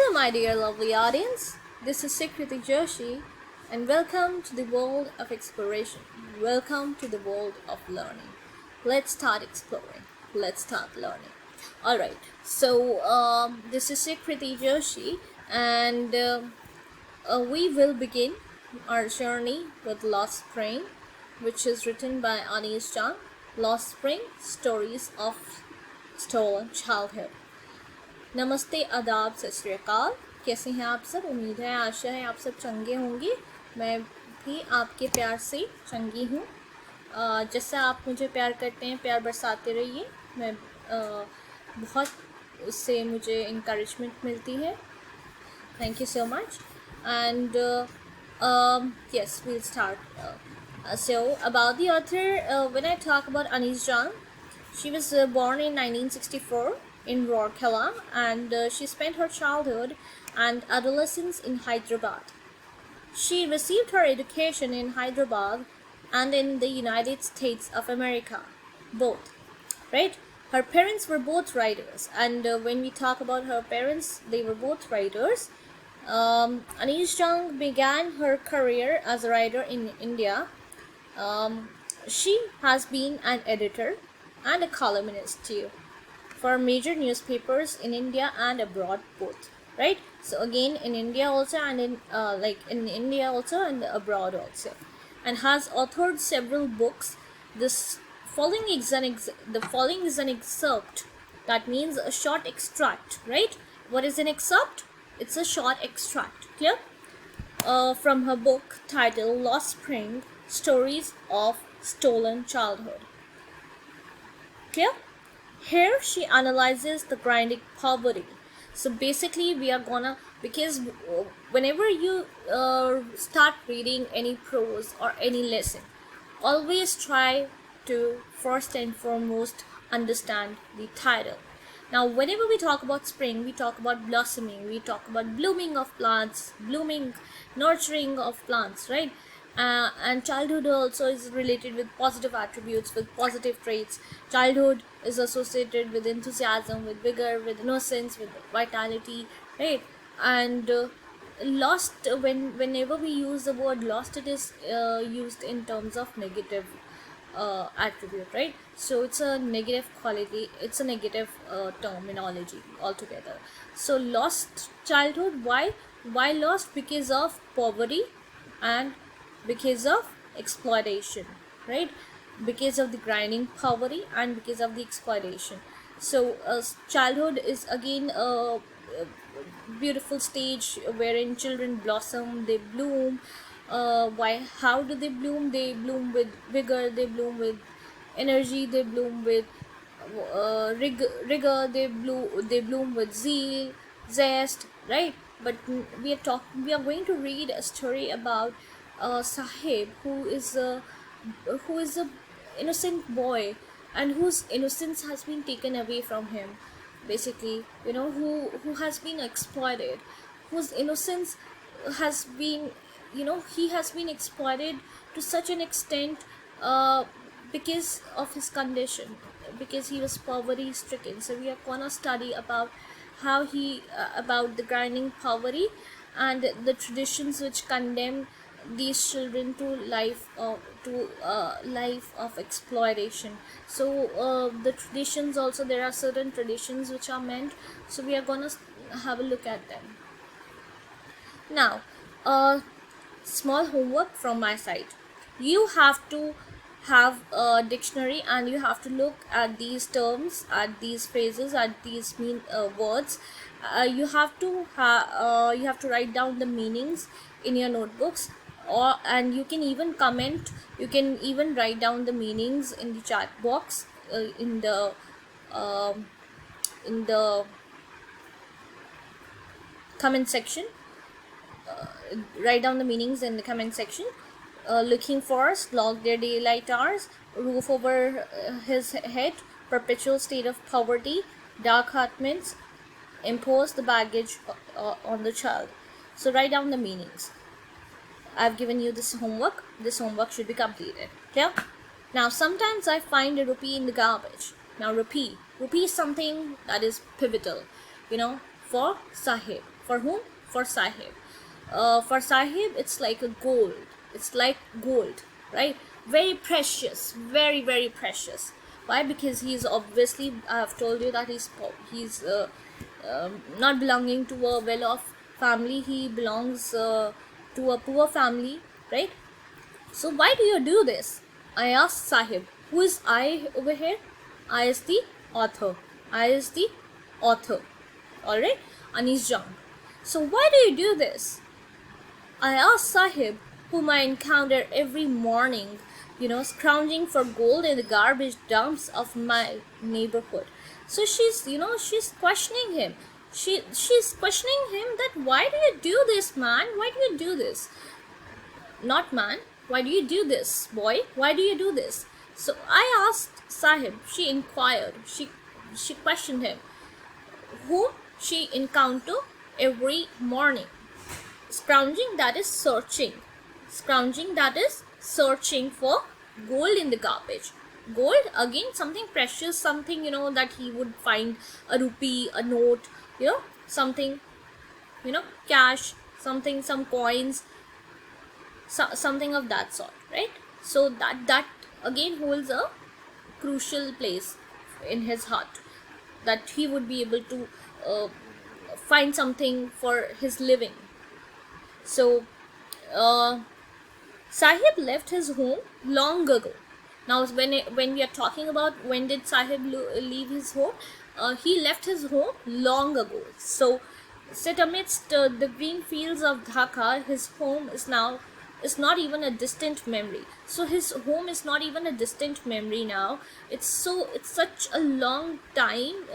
Hello, my dear lovely audience. This is Sukriti Joshi, and welcome to the world of exploration. Welcome to the world of learning. Let's start exploring. Let's start learning. Alright, so this is Sukriti Joshi, and we will begin our journey with Lost Spring, which is written by Anis Jang. Lost Spring Stories of Stolen Childhood. नमस्ते आदाब सत श्री अकाल। कैसे हैं आप सब? उम्मीद है, आशा है आप सब चंगे होंगे। मैं भी आपके प्यार से चंगी हूँ। जैसा आप मुझे प्यार करते हैं, प्यार बरसाते रहिए। मैं बहुत उससे मुझे इंकरेजमेंट मिलती है। Thank you so much. And yes, we'll start. So about the author, when I talk about Anis Jang, she was born in 1964 in Rourkela, and she spent her childhood and adolescence in Hyderabad. She received her education in Hyderabad and in the United States of America, both, right? Her parents were both writers, and when we talk about her parents, they were both writers. Anis Jang began her career as a writer in India. She has been an editor and a columnist too, for major newspapers in India and abroad both, right? So again, in India also, and in India also and abroad also, and has authored several books. The following is an excerpt. That means a short extract, right? What is an excerpt? It's a short extract, clear? From her book titled Lost Spring: Stories of Stolen Childhood. Clear? Here she analyzes the grinding poverty. So basically we are gonna, because whenever you start reading any prose or any lesson, always try to first and foremost understand the title. Now whenever we talk about spring, we talk about blossoming, we talk about blooming of plants, blooming, nurturing of plants, right? And childhood also is related with positive attributes, with positive traits. Childhood is associated with enthusiasm, with vigor, with innocence, with vitality, right? And lost, whenever we use the word lost, it is used in terms of negative attribute, right? So it's a negative quality, it's a negative terminology altogether. So lost childhood, why lost? Because of poverty and because of exploitation, right? Because of the grinding poverty and because of the exploitation. So childhood is again a beautiful stage wherein children blossom, they bloom. How do they bloom? They bloom with vigor, they bloom with energy, they bloom with rigor, they bloom with zeal, zest, right? But we are going to read a story about Sahib, who is a innocent boy, and whose innocence has been taken away from him. Basically, who has been exploited, whose innocence has been, he has been exploited to such an extent because of his condition, because he was poverty stricken. So we are gonna study about how about the grinding poverty and the traditions which condemn these children to life of exploitation. So the traditions also, there are certain traditions which are meant, so we are gonna have a look at them now. Small homework from my side: you have to have a dictionary, and you have to look at these terms, at these phrases, at these words. You have to write down the meanings in your notebooks, and you can even comment, you can even write down the meanings in the chat box, in the comment section. Write down the meanings in the comment section. Looking for slog their daylight hours, roof over his head, perpetual state of poverty, dark heart means, impose the baggage on the child. So write down the meanings. I've given you this homework. This homework should be completed. Clear? Now sometimes I find a rupee in the garbage. Now rupee is something that is pivotal, for Sahib, For whom? For Sahib. For Sahib, it's like a gold. It's like gold, right? Very precious, very very precious. Why? Because he's obviously, I have told you that he's not belonging to a well-off family. He belongs to a poor family, right? So why do you do this? I asked Sahib. Who is I over here? I is the author. I is the author. Alright? Anis Jang. So why do you do this? I asked Sahib, whom I encounter every morning, scrounging for gold in the garbage dumps of my neighborhood. So she's questioning him. She's questioning him that why do you do this, man? Why do you do this? Not man, why do you do this? Boy, why do you do this? So I asked Sahib, she inquired, she questioned him, whom she encounter every morning. Scrounging, that is searching. Scrounging, that is searching for gold in the garbage. Gold, again, something precious, something, that he would find a rupee, a note, something, cash, something, some coins, something of that sort, right? So that again holds a crucial place in his heart, that he would be able to find something for his living. So Sahib left his home long ago. Now when we are talking about when did Sahib leave his home, he left his home long ago. So set amidst the green fields of Dhaka, his home is not even a distant memory. So his home is not even a distant memory now. It's such a long time.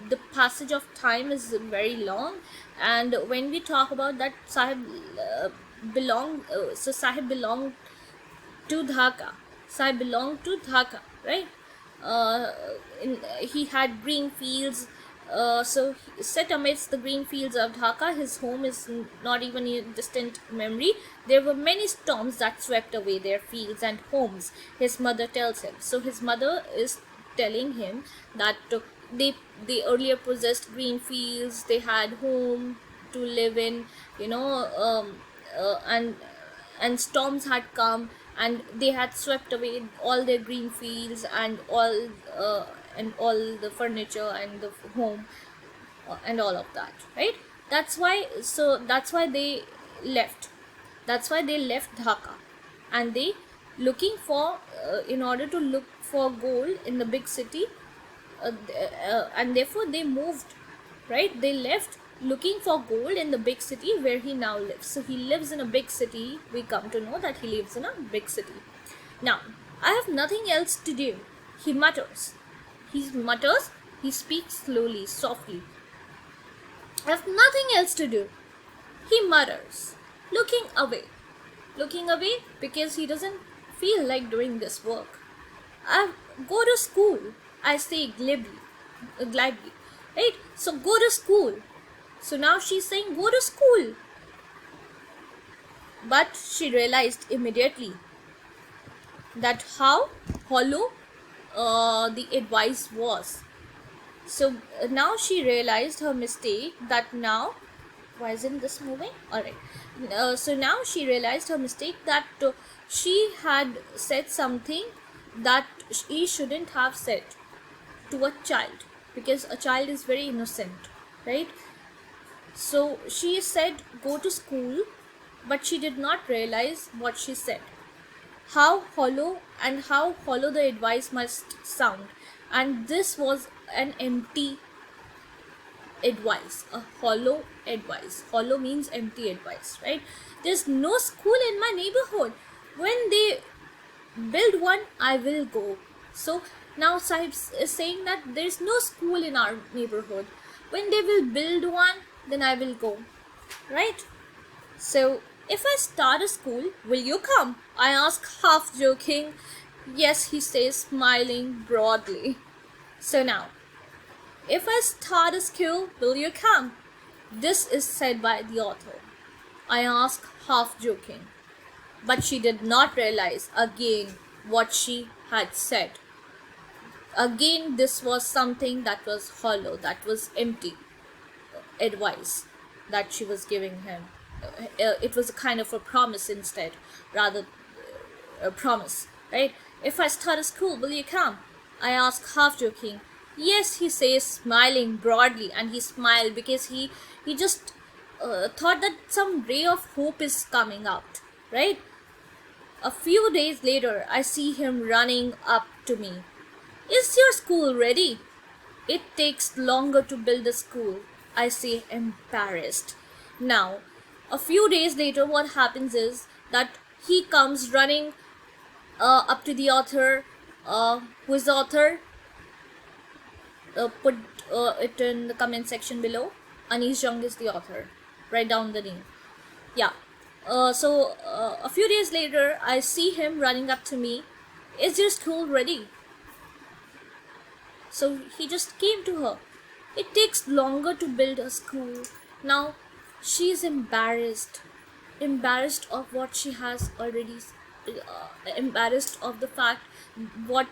The passage of time is very long, and when we talk about that, Sahib Sahib belonged to Dhaka. Sahib belonged to Dhaka, right? He had green fields. So set amidst the green fields of Dhaka, his home is not even a distant memory. There were many storms that swept away their fields and homes, his mother tells him. So his mother is telling him that they earlier possessed green fields, they had home to live in, and storms had come and they had swept away all their green fields and all the furniture and the home, and all of that, right? That's why they left. That's why they left Dhaka, and they looking for in order to look for gold in the big city, and therefore they moved, right? They left looking for gold in the big city where he now lives. So he lives in a big city. We come to know that he lives in a big city. Now, I have nothing else to do, he mutters. He speaks slowly, softly. I have nothing else to do, he mutters, looking away. Looking away because he doesn't feel like doing this work. I go to school, I say gladly, right? So go to school. So now she's saying go to school. But she realized immediately that how hollow the advice was. So now she realized her mistake, that now, why isn't this moving? Alright. So now she realized her mistake, that she had said something that she shouldn't have said to a child, because a child is very innocent, right? So she said go to school, but she did not realize what she said. How hollow the advice must sound. And this was an empty advice, a hollow advice. Hollow means empty advice, right? There's no school in my neighborhood. When they build one, I will go. So now Sahib is saying that there's no school in our neighborhood. When they will build one, then I will go, right? So if I start a school, will you come? I ask, half joking. Yes, he says, smiling broadly. So now, if I start a school, will you come? This is said by the author. I ask, half joking. But she did not realize again what she had said. Again, this was something that was hollow, that was empty advice. that she was giving him. It was a kind of a promise instead, rather a promise, right? If I start a school, will you come? I ask, half joking. Yes, he says, smiling broadly, and he smiled because he just thought that some ray of hope is coming out, right? A few days later, I see him running up to me. Is your school ready? It takes longer to build a school, I say, embarrassed. Now, a few days later, what happens is that he comes running up to the author. Who is the author? Put it in the comment section below. Anish Jung is the author. Write down the name. Yeah. A few days later, I see him running up to me. Is your school ready? So he just came to her. It takes longer to build a school. Now she's embarrassed. Embarrassed of what she has already, embarrassed of the fact what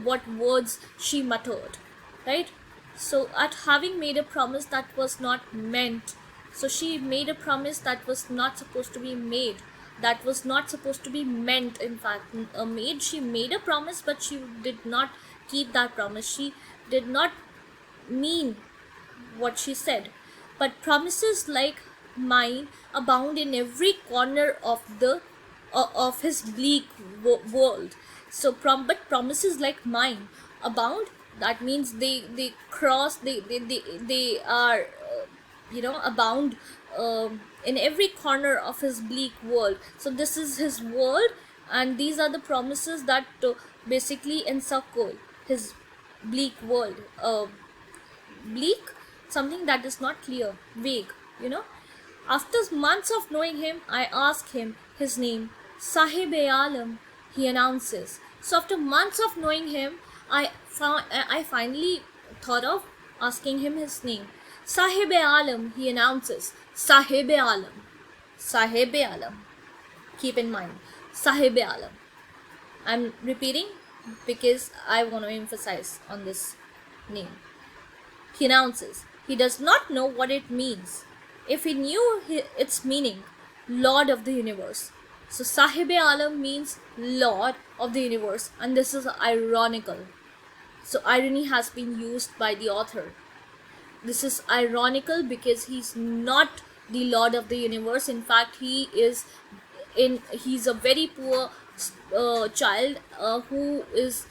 what words she muttered, right? So at having made a promise that was not meant, so she made a promise that was not supposed to be made, that was not supposed to be meant. In fact, she made a promise, but she did not keep that promise. She did not mean what she said. But promises like mine abound in every corner of the of his bleak world. So but promises like mine abound. That means they cross, they are abound in every corner of his bleak world. So this is his world, and these are the promises that basically encircle his bleak world. Bleak, something that is not clear, vague. After months of knowing him, I ask him his name. Sahib-e-Alam, he announces. So after months of knowing him, I finally thought of asking him his name. Sahib-e-Alam, he announces. Sahib-e-Alam. Sahib-e-Alam. Keep in mind, Sahib-e-Alam. I'm repeating because I want to emphasize on this name. He announces. He does not know what it means. If he knew its meaning, Lord of the Universe. So Sahib-e-Alam means Lord of the Universe, and this is ironical. So irony has been used by the author. This is ironical because he's not the Lord of the Universe. In fact, he's a very poor child who is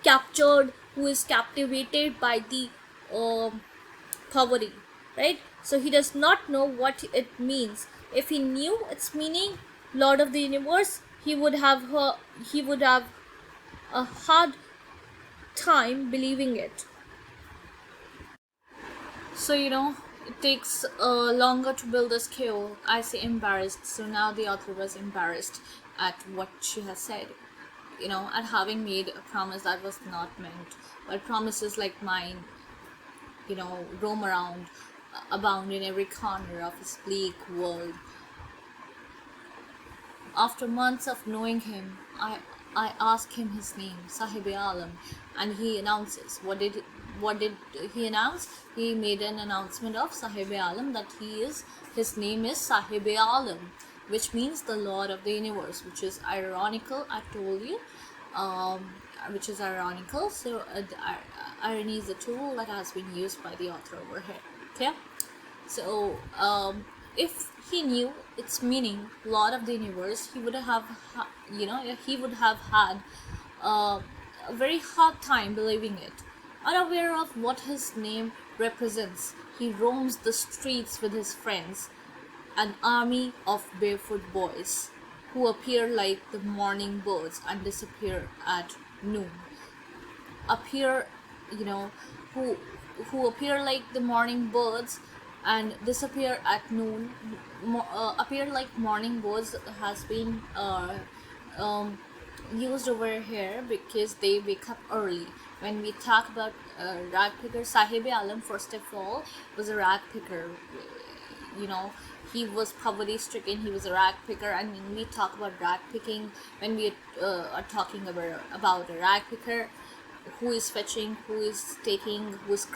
captured, who is captivated by the poverty, right? So he does not know what it means. If he knew its meaning, Lord of the Universe, he would have a hard time believing it. So it takes longer to build a skill. I say embarrassed. So now the author was embarrassed at what she has said, at having made a promise that was not meant. But promises like mine, roam around, abound in every corner of his bleak world. After months of knowing him, I ask him his name, Sahib-e-Alam, and he announces. What did he announce? He made an announcement of Sahib-e-Alam, that his name is Sahib-e-Alam, which means the Lord of the Universe, which is ironical. I told you, which is ironical. So irony is a tool that has been used by the author over here. Okay, so if he knew its meaning, Lord of the Universe, he would have had a very hard time believing it. Unaware of what his name represents, he roams the streets with his friends, an army of barefoot boys who appear like the morning birds and disappear at noon. Who appear like the morning birds and disappear at noon. Appear like morning birds has been used over here because they wake up early. When we talk about rag picker, Sahib-e-Alam, first of all, was a rag picker. He was poverty stricken. He was a rag picker, and when we talk about rag picking, when we are talking about a rag picker, who is fetching, who is taking, who is